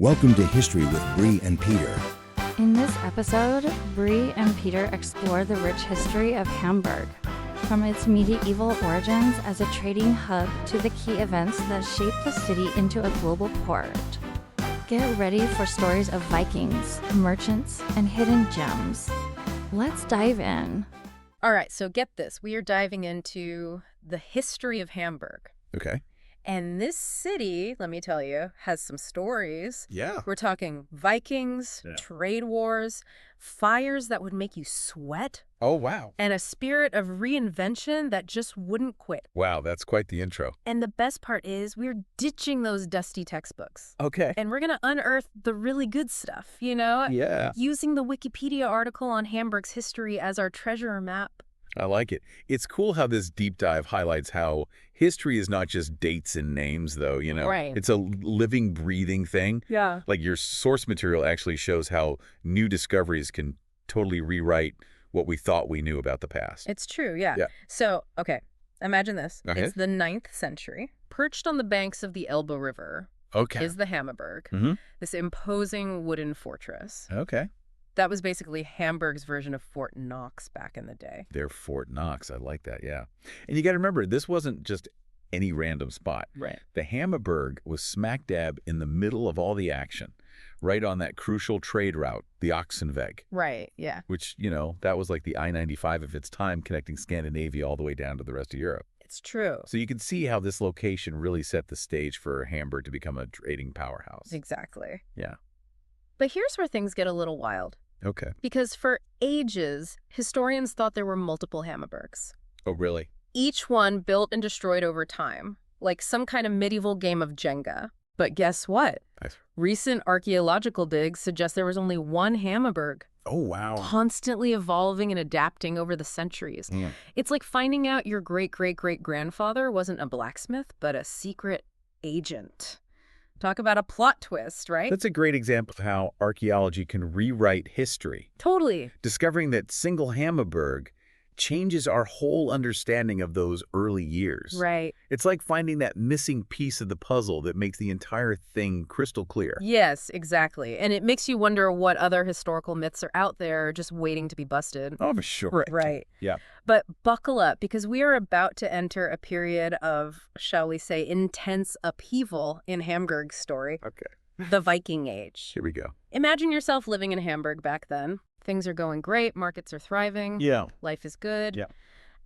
Welcome to History with Bree and Peter. In this episode, Bree and Peter explore the rich history of Hamburg, from its medieval origins as a trading hub to the key events that shaped the city into a global port. Get ready for stories of Vikings, merchants, and hidden gems. Let's dive in. All right, so get this. We are diving into the history of Hamburg. Okay. And this city, let me tell you, has some stories. Yeah. We're talking Vikings, trade wars, fires that would make you sweat, Oh, wow. and a spirit of reinvention that just wouldn't quit. Wow, that's quite the intro. And the best part is we're ditching those dusty textbooks. Okay. And we're going to unearth the really good stuff, Yeah. using the Wikipedia article on Hamburg's history as our treasure map. I like it. It's cool how this deep dive highlights how history is not just dates and names, though, Right. It's a living, breathing thing. Yeah. Like your source material actually shows how new discoveries can totally rewrite what we thought we knew about the past. It's true, yeah. Yeah. So, okay, imagine this. Okay. It's the 9th century. Perched on the banks of the Elbe River Okay. is the Hammerburg, Mm-hmm. this imposing wooden fortress. Okay. That was basically Hamburg's version of Fort Knox back in the day. They're Fort Knox. I like that, yeah. And you got to remember, this wasn't just any random spot. Right. The Hammerburg was smack dab in the middle of all the action, right on that crucial trade route, the Ochsenweg, Right, yeah. which, that was like the I-95 of its time, connecting Scandinavia all the way down to the rest of Europe. It's true. So you can see how this location really set the stage for Hamburg to become a trading powerhouse. Exactly. Yeah. But here's where things get a little wild. Okay. Because for ages, historians thought there were multiple Hammerburgs. Oh, really? Each one built and destroyed over time, like some kind of medieval game of Jenga. But guess what? Nice. Recent archaeological digs suggest there was only one Hammerburg, Oh, wow. constantly evolving and adapting over the centuries. Mm. It's like finding out your great-great-great-grandfather wasn't a blacksmith, but a secret agent. Talk about a plot twist, right? That's a great example of how archaeology can rewrite history. Totally. Discovering that single Hammerburg changes our whole understanding of those early years. Right. It's like finding that missing piece of the puzzle that makes the entire thing crystal clear. Yes, exactly. And it makes you wonder what other historical myths are out there just waiting to be busted. Oh, for sure. Right. Yeah. But buckle up, because we are about to enter a period of, shall we say, intense upheaval in Hamburg's story, Okay. the Viking Age. Here we go. Imagine yourself living in Hamburg back then. Things are going great, markets are thriving, Yeah. life is good. Yeah.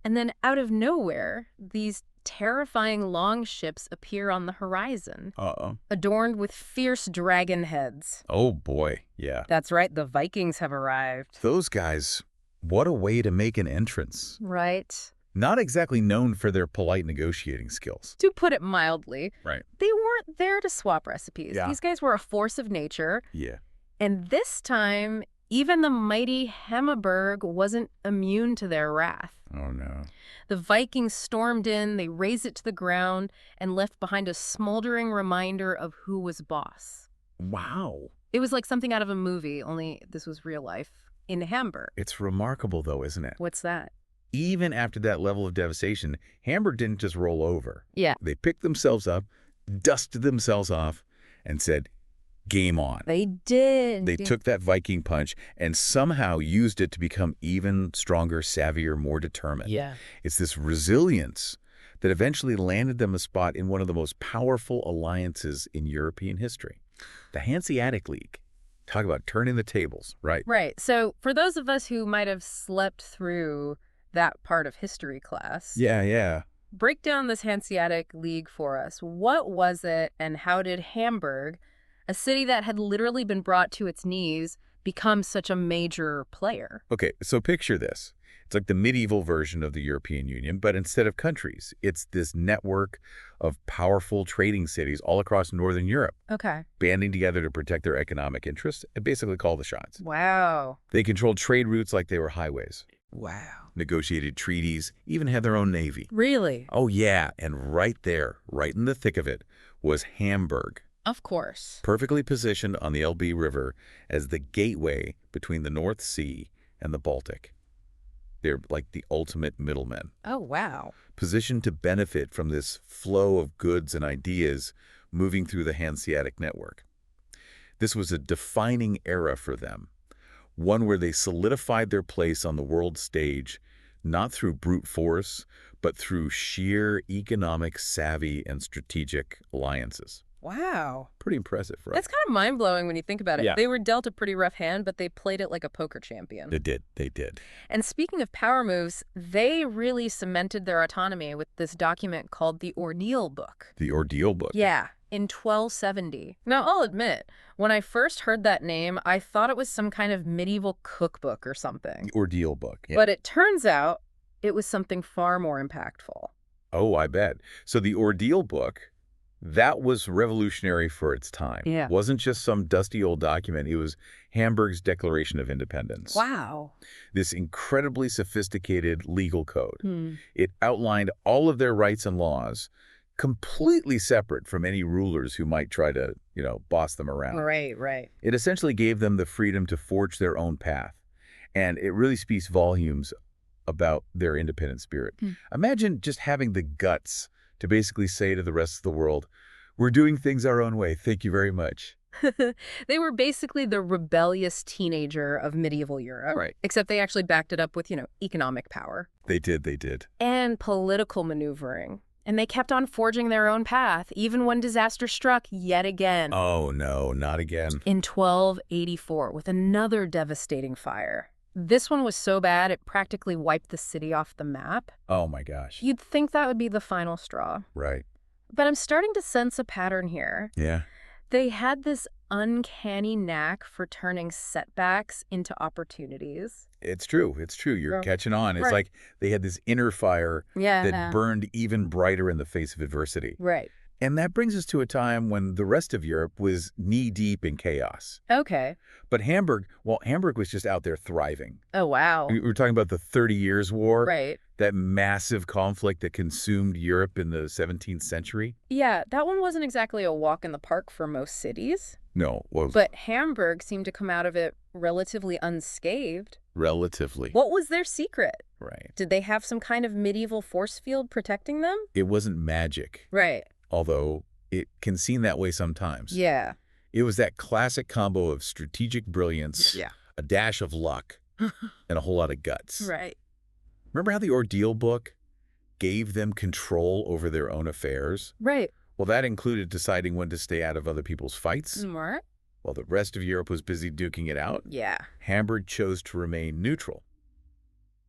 And then out of nowhere, these terrifying long ships appear on the horizon, Uh-oh. adorned with fierce dragon heads. Oh, boy. Yeah. That's right, the Vikings have arrived. Those guys, what a way to make an entrance. Right. Not exactly known for their polite negotiating skills. To put it mildly, Right. they weren't there to swap recipes. Yeah. These guys were a force of nature. Yeah. And this time, even the mighty Hammerburg wasn't immune to their wrath. Oh, no. The Vikings stormed in, they razed it to the ground, and left behind a smoldering reminder of who was boss. Wow. It was like something out of a movie, only this was real life in Hamburg. It's remarkable, though, isn't it? What's that? Even after that level of devastation, Hamburg didn't just roll over. Yeah. They picked themselves up, dusted themselves off, and said, game on. They did. They took that Viking punch and somehow used it to become even stronger, savvier, more determined. Yeah. It's this resilience that eventually landed them a spot in one of the most powerful alliances in European history, the Hanseatic League. Talk about turning the tables, right? Right. So for those of us who might have slept through that part of history class, Yeah. break down this Hanseatic League for us. What was it, and how did Hamburg, a city that had literally been brought to its knees, become such a major player? Okay, so picture this. It's like the medieval version of the European Union, but instead of countries, it's this network of powerful trading cities all across Northern Europe, Okay. banding together to protect their economic interests and basically call the shots. Wow. They controlled trade routes like they were highways, Wow. negotiated treaties, even had their own navy. Really? Oh yeah, and right there, right in the thick of it, was Hamburg, Of course. perfectly positioned on the Elbe River as the gateway between the North Sea and the Baltic. They're like the ultimate middlemen, Oh, wow. positioned to benefit from this flow of goods and ideas moving through the Hanseatic network. This was a defining era for them, one where they solidified their place on the world stage, not through brute force, but through sheer economic savvy and strategic alliances. Wow. Pretty impressive, right? That's kind of mind-blowing when you think about it. Yeah. They were dealt a pretty rough hand, but they played it like a poker champion. They did. They did. And speaking of power moves, they really cemented their autonomy with this document called the Ordeal Book. The Ordeal Book. Yeah, in 1270. Now, I'll admit, when I first heard that name, I thought it was some kind of medieval cookbook or something. The Ordeal Book. Yeah. But it turns out it was something far more impactful. Oh, I bet. So the Ordeal Book, that was revolutionary for its time. Yeah. It wasn't just some dusty old document. It was Hamburg's Declaration of Independence. Wow. This incredibly sophisticated legal code. It outlined all of their rights and laws, completely separate from any rulers who might try to, boss them around. Right. It essentially gave them the freedom to forge their own path. And it really speaks volumes about their independent spirit. Imagine just having the guts to basically say to the rest of the world, we're doing things our own way. Thank you very much. They were basically the rebellious teenager of medieval Europe. Right. Except they actually backed it up with, economic power. They did. And political maneuvering. And they kept on forging their own path, even when disaster struck yet again. Oh, no, not again. In 1284, with another devastating fire. This one was so bad, it practically wiped the city off the map. Oh, my gosh. You'd think that would be the final straw. Right. But I'm starting to sense a pattern here. Yeah. They had this uncanny knack for turning setbacks into opportunities. It's true. You're Yeah. catching on. It's Right. like they had this inner fire that burned even brighter in the face of adversity. Right. And that brings us to a time when the rest of Europe was knee-deep in chaos. Okay. But Hamburg was just out there thriving. Oh, wow. We were talking about the 30 Years' War. Right. That massive conflict that consumed Europe in the 17th century. Yeah, that one wasn't exactly a walk in the park for most cities. No, well, But Hamburg seemed to come out of it relatively unscathed. relatively. What was their secret? Right. Did they have some kind of medieval force field protecting them? It wasn't magic, Right. although it can seem that way sometimes. Yeah. It was that classic combo of strategic brilliance, a dash of luck, and a whole lot of guts. Right. Remember how the Ordeal Book gave them control over their own affairs? Right. Well, that included deciding when to stay out of other people's fights. Smart. While the rest of Europe was busy duking it out, Yeah. Hamburg chose to remain neutral,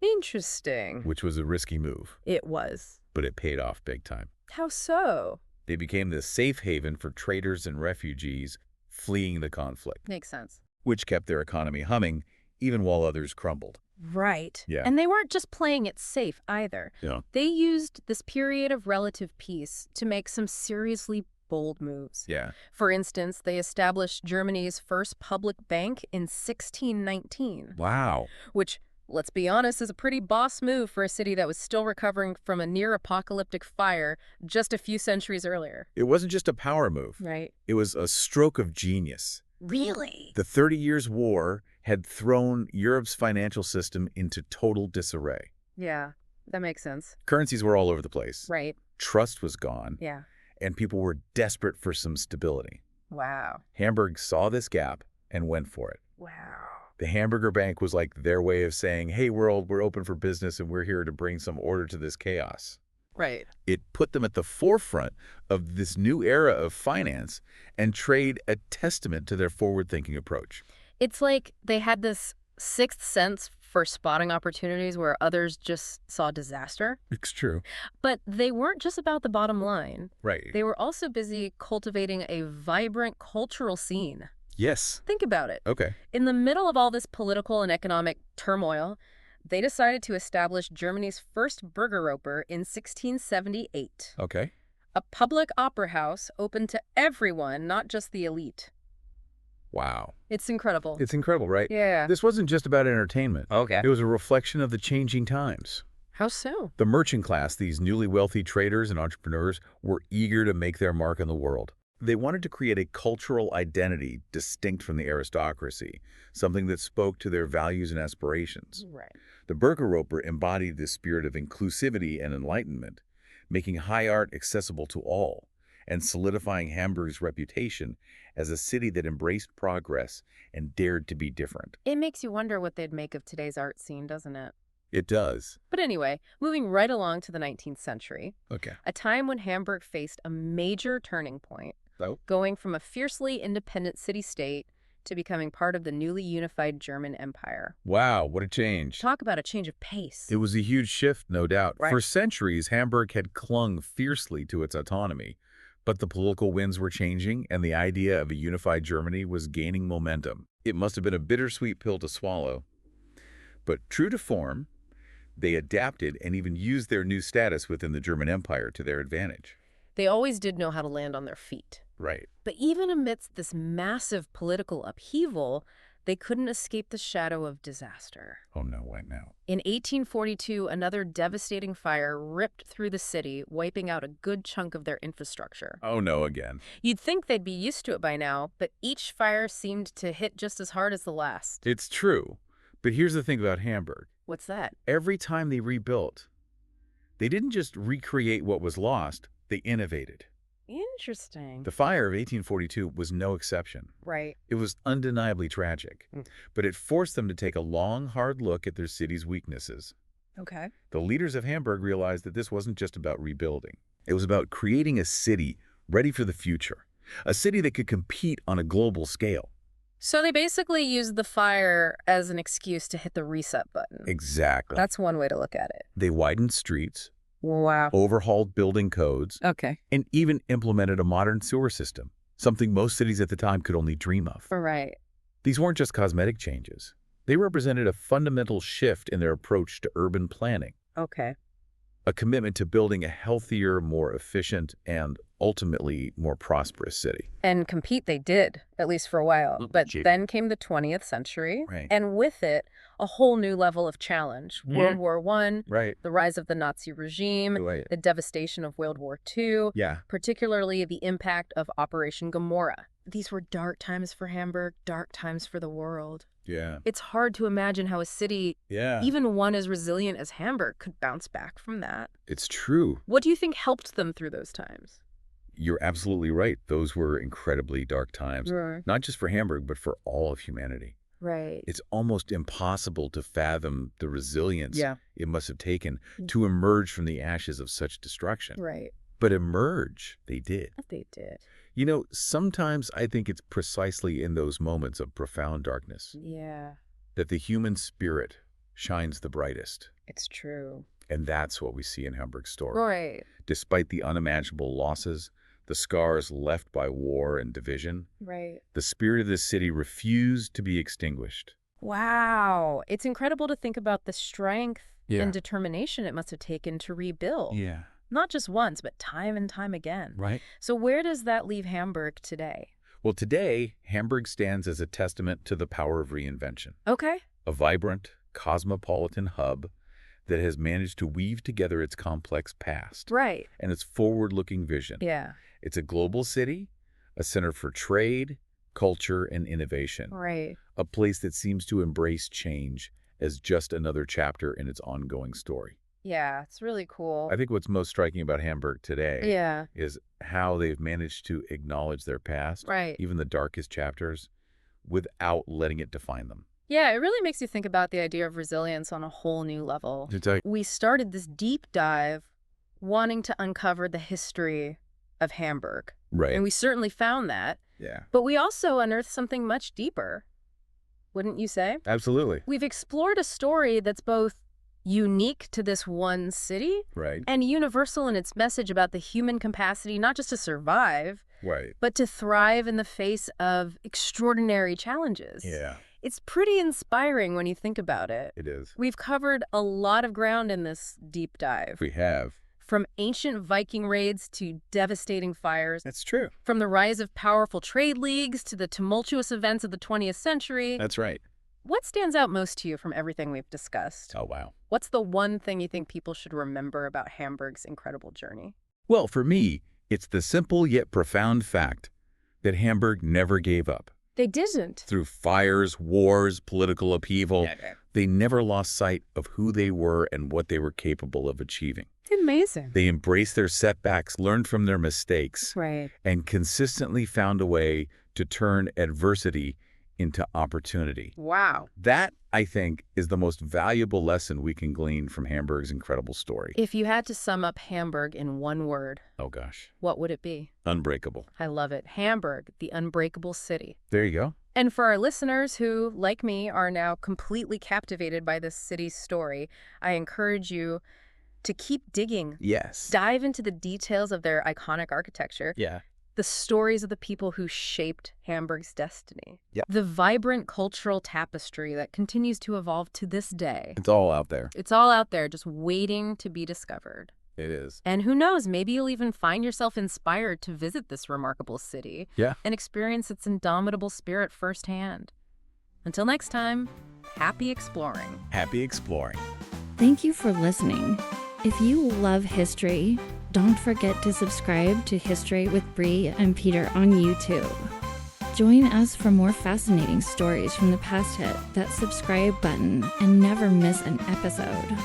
Interesting. which was a risky move, It was. but it paid off big time. How so? They became the safe haven for traders and refugees fleeing the conflict, Makes sense. which kept their economy humming even while others crumbled. Right. Yeah. And they weren't just playing it safe either. Yeah. They used this period of relative peace to make some seriously bold moves. Yeah. For instance, they established Germany's first public bank in 1619, Wow. which, let's be honest, is a pretty boss move for a city that was still recovering from a near-apocalyptic fire just a few centuries earlier. It wasn't just a power move. Right. It was a stroke of genius. Really? The 30 Years' War had thrown Europe's financial system into total disarray. Yeah, that makes sense. Currencies were all over the place. Right. Trust was gone, Yeah. and people were desperate for some stability. Wow. Hamburg saw this gap and went for it. Wow. The Hamburger Bank was like their way of saying, hey, world, we're open for business and we're here to bring some order to this chaos. Right. It put them at the forefront of this new era of finance and trade, a testament to their forward-thinking approach. It's like they had this sixth sense for spotting opportunities where others just saw disaster. It's true. But they weren't just about the bottom line. Right. They were also busy cultivating a vibrant cultural scene. Yes. Think about it. Okay. In the middle of all this political and economic turmoil, they decided to establish Germany's first Bürgeroper in 1678. Okay. A public opera house open to everyone, not just the elite. Wow. It's incredible. It's incredible, right? Yeah. This wasn't just about entertainment. Okay. It was a reflection of the changing times. How so? The merchant class, these newly wealthy traders and entrepreneurs, were eager to make their mark in the world. They wanted to create a cultural identity distinct from the aristocracy, something that spoke to their values and aspirations. Right. The Bürgeroper embodied this spirit of inclusivity and enlightenment, making high art accessible to all, and solidifying Hamburg's reputation as a city that embraced progress and dared to be different. It makes you wonder what they'd make of today's art scene, doesn't it? It does. But anyway, moving right along to the 19th century, Okay. a time when Hamburg faced a major turning point, So? going from a fiercely independent city-state to becoming part of the newly unified German Empire. Wow, what a change. Talk about a change of pace. It was a huge shift, no doubt. Right. For centuries, Hamburg had clung fiercely to its autonomy, but the political winds were changing, and the idea of a unified Germany was gaining momentum. It must have been a bittersweet pill to swallow. But true to form, they adapted and even used their new status within the German Empire to their advantage. They always did know how to land on their feet. Right. But even amidst this massive political upheaval, they couldn't escape the shadow of disaster. Oh, no, what now? In 1842, another devastating fire ripped through the city, wiping out a good chunk of their infrastructure. Oh, no, again. You'd think they'd be used to it by now, but each fire seemed to hit just as hard as the last. It's true. But here's the thing about Hamburg. What's that? Every time they rebuilt, they didn't just recreate what was lost, they innovated. Interesting. The fire of 1842 was no exception. Right. It was undeniably tragic, but it forced them to take a long, hard look at their city's weaknesses. Okay. The leaders of Hamburg realized that this wasn't just about rebuilding. It was about creating a city ready for the future, a city that could compete on a global scale. So they basically used the fire as an excuse to hit the reset button. Exactly. That's one way to look at it. They widened streets, Wow. overhauled building codes, Okay. and even implemented a modern sewer system, something most cities at the time could only dream of. Right. These weren't just cosmetic changes. They represented a fundamental shift in their approach to urban planning, Okay. a commitment to building a healthier, more efficient, and ultimately more prosperous city. And compete they did, at least for a while. But Gee. then came the 20th century, Right. and with it, a whole new level of challenge. World War I, Right. the rise of the Nazi regime, Right. the devastation of World War II, Yeah. particularly the impact of Operation Gomorrah. These were dark times for Hamburg, dark times for the world. Yeah. It's hard to imagine how a city, Yeah. even one as resilient as Hamburg, could bounce back from that. It's true. What do you think helped them through those times? You're absolutely right. Those were incredibly dark times, Right. not just for Hamburg, but for all of humanity. Right. It's almost impossible to fathom the resilience Yeah. it must have taken to emerge from the ashes of such destruction. Right. But emerge, they did. They did. You know, sometimes I think it's precisely in those moments of profound darkness Yeah, that the human spirit shines the brightest. it's true. And that's what we see in Hamburg's story. Right. Despite the unimaginable losses, the scars left by war and division, Right. the spirit of the city refused to be extinguished. Wow. It's incredible to think about the strength Yeah. and determination it must have taken to rebuild. Yeah. Not just once, but time and time again. Right. So where does that leave Hamburg today? Well, today, Hamburg stands as a testament to the power of reinvention. Okay. A vibrant, cosmopolitan hub that has managed to weave together its complex past Right. and its forward-looking vision. Yeah. It's a global city, a center for trade, culture, and innovation, Right. a place that seems to embrace change as just another chapter in its ongoing story. Yeah, it's really cool. I think what's most striking about Hamburg today Yeah. is how they've managed to acknowledge their past, Right. even the darkest chapters, without letting it define them. Yeah, it really makes you think about the idea of resilience on a whole new level. To tell you, We started this deep dive wanting to uncover the history of Hamburg. right. And we certainly found that. Yeah. But we also unearthed something much deeper, wouldn't you say? Absolutely. We've explored a story that's both unique to this one city Right. and universal in its message about the human capacity not just to survive, Right. but to thrive in the face of extraordinary challenges. Yeah, It's pretty inspiring when you think about it. it is. We've covered a lot of ground in this deep dive, We have. from ancient Viking raids to devastating fires, That's true. from the rise of powerful trade leagues to the tumultuous events of the 20th century. That's right. What stands out most to you from everything we've discussed? Oh, wow. What's the one thing you think people should remember about Hamburg's incredible journey? Well, for me, it's the simple yet profound fact that Hamburg never gave up. They didn't. Through fires, wars, political upheaval, they never lost sight of who they were and what they were capable of achieving. Amazing. They embraced their setbacks, learned from their mistakes, Right. and consistently found a way to turn adversity into opportunity. Wow. That, I think, is the most valuable lesson we can glean from Hamburg's incredible story. If you had to sum up Hamburg in one word, Oh, gosh. what would it be? Unbreakable. I love it. Hamburg, the unbreakable city. There you go. And for our listeners who, like me, are now completely captivated by this city's story, I encourage you to keep digging. Yes. Dive into the details of their iconic architecture. Yeah. The stories of the people who shaped Hamburg's destiny. Yep. The vibrant cultural tapestry that continues to evolve to this day. It's all out there. It's all out there just waiting to be discovered. It is. And who knows, maybe you'll even find yourself inspired to visit this remarkable city. Yeah. And experience its indomitable spirit firsthand. Until next time, happy exploring. Happy exploring. Thank you for listening. If you love history, don't forget to subscribe to History with Bree and Peter on YouTube. Join us for more fascinating stories from the past. Hit that subscribe button and never miss an episode.